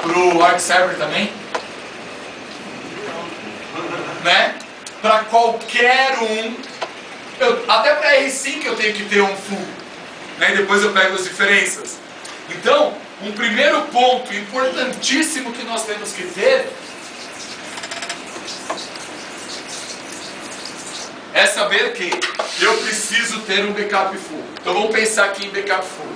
pro Arc Server também? Né? Para qualquer um, até para R5 eu tenho que ter um full, né? E depois eu pego as diferenças. Então, um primeiro ponto importantíssimo que nós temos que ter é saber que eu preciso ter um backup full. Então vamos pensar aqui em backup full.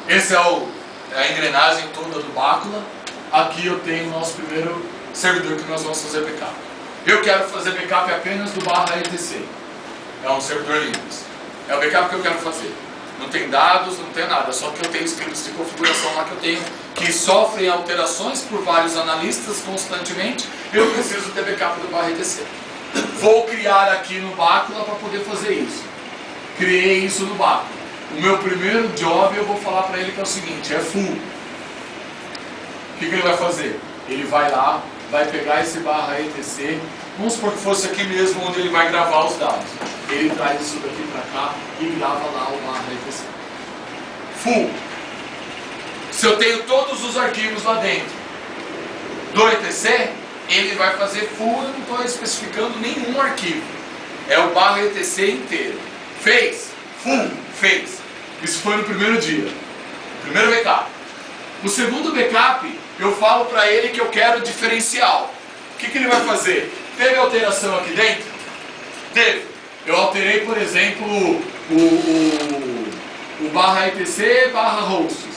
Esse é a engrenagem toda do Bácula. Aqui eu tenho o nosso primeiro servidor que nós vamos fazer backup. Eu quero fazer backup apenas do /etc. É um servidor Linux. É o backup que eu quero fazer. Não tem dados, não tem nada. Só que eu tenho scripts de configuração lá que eu tenho que sofrem alterações por vários analistas constantemente. Eu preciso ter backup do /etc. Vou criar aqui no Bácula para poder fazer isso. Criei isso no Bácula. O meu primeiro job eu vou falar para ele que é o seguinte, é full. O que ele vai fazer? Ele vai lá, vai pegar esse /etc, vamos supor que fosse aqui mesmo onde ele vai gravar os dados. Ele traz isso daqui para cá e grava lá o /etc. Full. Se eu tenho todos os arquivos lá dentro do etc, ele vai fazer full, eu não estou especificando nenhum arquivo. É o /etc inteiro. Fez? Full. Fez. Isso foi no primeiro dia. Primeiro backup. No segundo backup, eu falo para ele que eu quero diferencial. O que ele vai fazer? Teve alteração aqui dentro? Teve. Eu alterei, por exemplo, o /etc/hosts.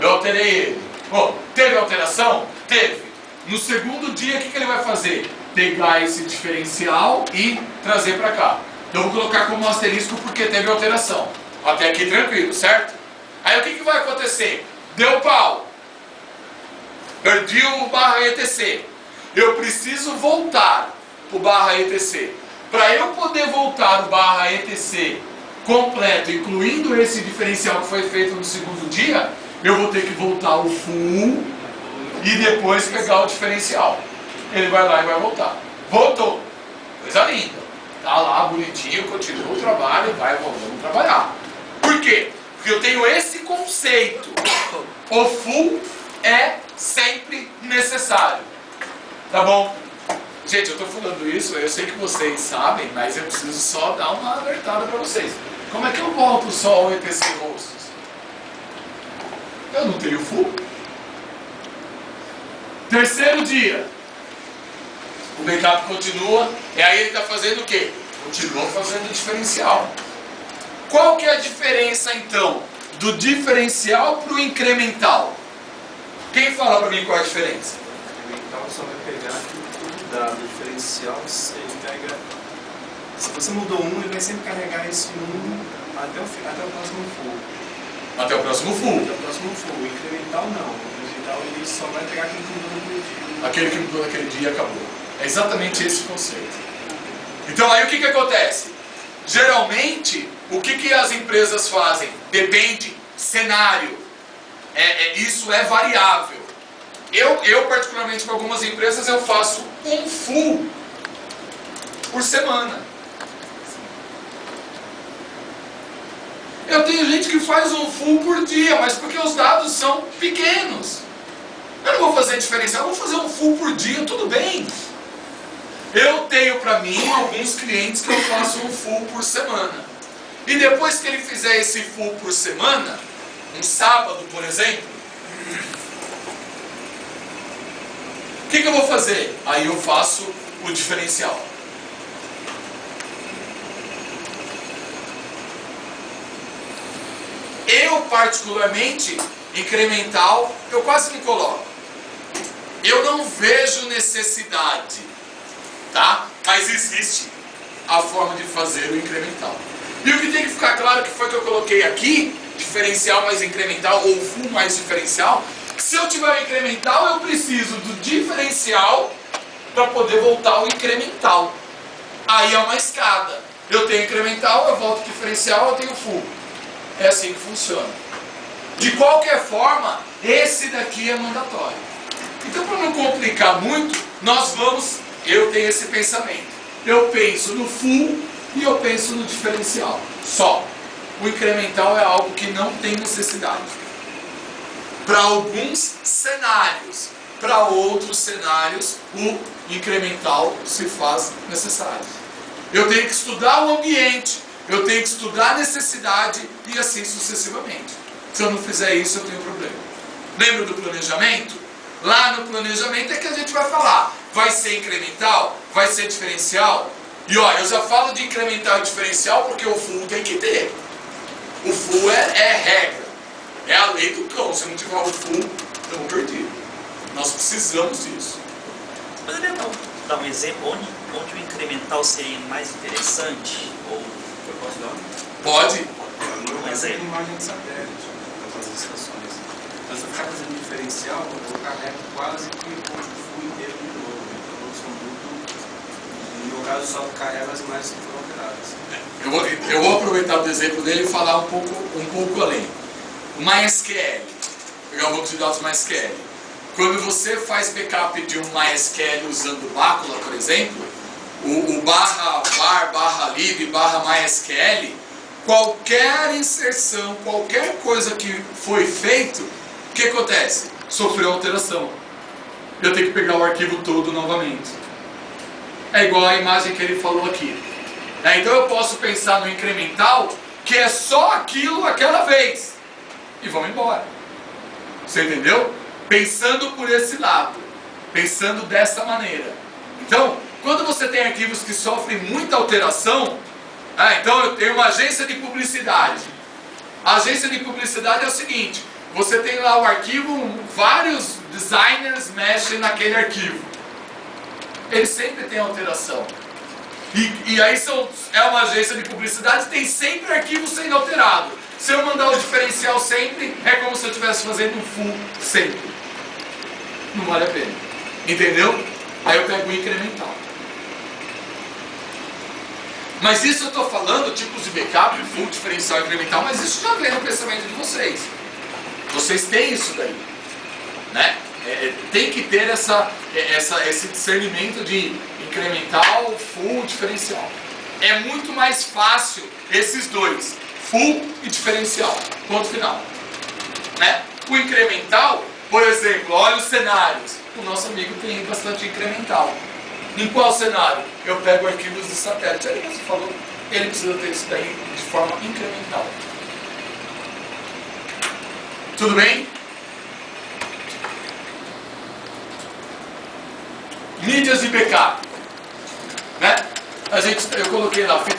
Eu alterei ele. Bom, teve alteração? Teve. No segundo dia, o que ele vai fazer? Pegar esse diferencial e trazer para cá. Então eu vou colocar como asterisco porque teve alteração. Até aqui tranquilo, certo? Aí o que vai acontecer? Deu pau. Perdi o /etc. Eu preciso voltar o /etc. Para eu poder voltar o /etc completo, incluindo esse diferencial que foi feito no segundo dia, eu vou ter que voltar o full e depois pegar o diferencial. Ele vai lá e vai voltar. Voltou. Coisa linda. Tá lá bonitinho, continua o trabalho, vamos trabalhar. Por quê? Porque eu tenho esse conceito. O full é sempre necessário. Tá bom? Gente, eu estou falando isso, eu sei que vocês sabem, mas eu preciso só dar uma alertada para vocês. Como é que eu volto só o etc hosts? Eu não tenho full. Terceiro dia. O backup continua, e aí ele está fazendo o quê? Continua fazendo diferencial. Qual que é a diferença então do diferencial para o incremental? Quem fala para mim qual é a diferença? O incremental só vai pegar tudo dado. O diferencial, ele pega... Se você mudou um, ele vai sempre carregar esse um até o próximo full. Até o próximo full. Até o próximo full. O incremental não. O incremental ele só vai pegar aquele que mudou naquele dia. Aquele que mudou naquele dia e acabou. É exatamente esse conceito. Então aí o que acontece? Geralmente, o que as empresas fazem? Depende, cenário. Isso é variável. Eu particularmente, para algumas empresas, eu faço um full por semana. Eu tenho gente que faz um full por dia, mas porque os dados são pequenos. Eu não vou fazer diferencial, eu vou fazer um full por dia, tudo bem. Eu tenho para mim alguns clientes que eu faço um full por semana. E depois que ele fizer esse full por semana, um sábado, por exemplo, o que eu vou fazer? Aí eu faço o diferencial. Eu, particularmente, incremental, eu quase não coloco. Eu não vejo necessidade, tá? Mas existe a forma de fazer o incremental. E o que tem que ficar claro que foi que eu coloquei aqui, diferencial mais incremental, ou full mais diferencial, que se eu tiver o incremental, eu preciso do diferencial para poder voltar ao incremental. Aí é uma escada. Eu tenho incremental, eu volto ao diferencial, eu tenho full. É assim que funciona. De qualquer forma, esse daqui é mandatório. Então, para não complicar muito, eu tenho esse pensamento. Eu penso no full e eu penso no diferencial. Só. O incremental é algo que não tem necessidade. para alguns cenários. Para outros cenários, o incremental se faz necessário. Eu tenho que estudar o ambiente, eu tenho que estudar a necessidade e assim sucessivamente. Se eu não fizer isso, eu tenho problema. Lembra do planejamento? Lá no planejamento é que a gente vai falar, vai ser incremental, vai ser diferencial. E ó, eu já falo de incremental e diferencial porque o full tem que ter. O full é regra, é a lei do cão. Se não tiver o full, estamos perdidos. Nós precisamos disso. Poderia dar um exemplo onde o incremental seria mais interessante? Ou Eu posso dar? Pode. No caso, tem imagem de satélite para fazer estações. Então, se eu ficar fazendo diferencial, eu carrego quase que o ponto de full inteiro de novo. Então, eu sou muito... No meu caso, só carrego as imagens que foram alteradas. Eu vou aproveitar o exemplo dele e falar um pouco além. O MySQL. Pegar o banco de dados MySQL. Quando você faz backup de um MySQL usando Bacula, por exemplo, o /var/lib /MySQL, qualquer inserção, qualquer coisa que foi feito, o que acontece? Sofreu alteração. Eu tenho que pegar o arquivo todo novamente. É igual a imagem que ele falou aqui. Então eu posso pensar no incremental, que é só aquilo aquela vez. E vamos embora. Você entendeu? Pensando por esse lado. Pensando dessa maneira. Então, quando você tem arquivos que sofrem muita alteração, então eu tenho uma agência de publicidade. A agência de publicidade é o seguinte, você tem lá o arquivo, vários designers mexem naquele arquivo. Ele sempre tem alteração. E aí é uma agência de publicidade, tem sempre arquivo sendo alterado. Se eu mandar o diferencial sempre, é como se eu estivesse fazendo um full sempre. Não vale a pena. Entendeu? Aí eu pego o incremental. Mas isso eu estou falando, tipos de backup, full, diferencial, incremental, mas isso já vem no pensamento de vocês. Vocês têm isso daí. Né? Tem que ter esse discernimento de incremental, full, diferencial. É muito mais fácil esses dois, full e diferencial. Ponto final. Né? O incremental, por exemplo, olha os cenários. O nosso amigo tem bastante incremental. Em qual cenário? Eu pego arquivos de satélite. Aí você falou, ele precisa ter isso daí de forma incremental. Tudo bem? Mídias de backup. Né? Eu coloquei lá.